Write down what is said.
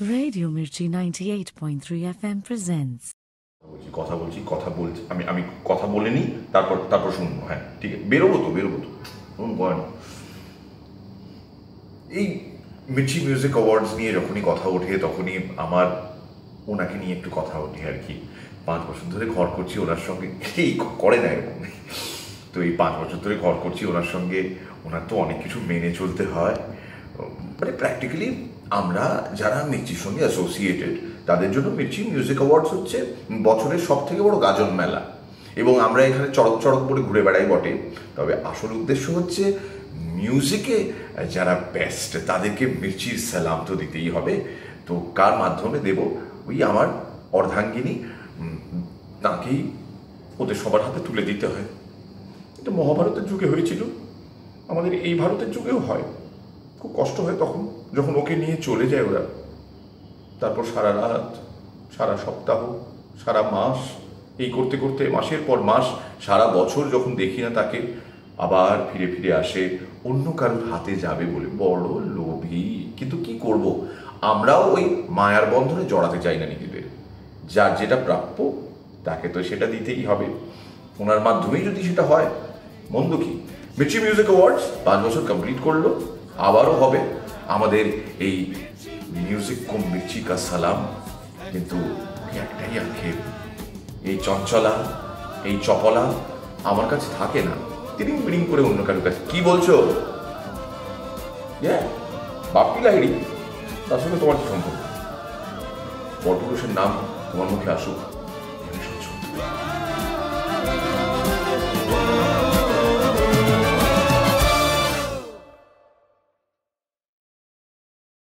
Radio Mirchi 98.3 FM presents. আমি কথা বলে নিই, তারপর শুনবো। হ্যাঁ, ঠিক আছে, বেরোবো তো এই মির্চি মিউজিক অ্যাওয়ার্ডস নিয়ে যখনই কথা ওঠে তখনই আমার ওনাকে নিয়ে একটু কথা ওঠে আর কি। 5 বছর ধরে ঘর করছি ওনার সঙ্গে, এই করে না এরকম। তো এই 5 বছর ধরে ঘর করছি ওনার সঙ্গে, ওনার তো অনেক কিছু মেনে চলতে হয়। মানে প্র্যাকটিক্যালি আমরা যারা মির্চির সঙ্গে অ্যাসোসিয়েটেড তাদের জন্য মির্চি মিউজিক অ্যাওয়ার্ডস হচ্ছে বছরের সব থেকে বড় গাজন মেলা, এবং আমরা এখানে চড়ক চড়ক করে ঘুরে বেড়াই বটে, তবে আসল উদ্দেশ্য হচ্ছে মিউজিকে যারা বেস্ট তাদেরকে মির্চির সালাম তো দিতেই হবে। তো কার মাধ্যমে দেব? ওই আমার অর্ধাঙ্গিনী, তাকেই ওদের সবার হাতে তুলে দিতে হয়। এটা মহাভারতের যুগে হয়েছিল, আমাদের এই ভারতের যুগেও হয়। খুব কষ্ট হয় তখন যখন ওকে নিয়ে চলে যায় ওরা। তারপর সারা রাত, সারা সপ্তাহ, সারা মাস, এই করতে করতে মাসের পর মাস, সারা বছর যখন দেখি না তাকে, আবার ফিরে ফিরে আসে অন্য কারোর হাতে যাবে বলে। বড় লোভী, কিন্তু কি করব, আমরাও ওই মায়ার বন্ধনে জড়াতে চাই না নিজেদের। যার যেটা প্রাপ্য তাকে তো সেটা দিতেই হবে। ওনার মাধ্যমেই যদি সেটা হয়, মন্দ কি? মির্চি মিউজিক অ্যাওয়ার্ডস 5 বছর কমপ্লিট করলো, আবারও হবে আমাদের এই মিউজিক কো মির্চি কা সালাম। কিন্তু একটাই আক্ষেপ, এই চঞ্চলা, এই চপলা আমার কাছে থাকে না, তিরিং বিড়িং করে অন্য কারোর কাছে। কি বলছো? বাপ্পি লাহিড়ী, তার সঙ্গে তোমার কি সম্পর্ক? পরপুরুষের নাম তোমার মুখে আসুক।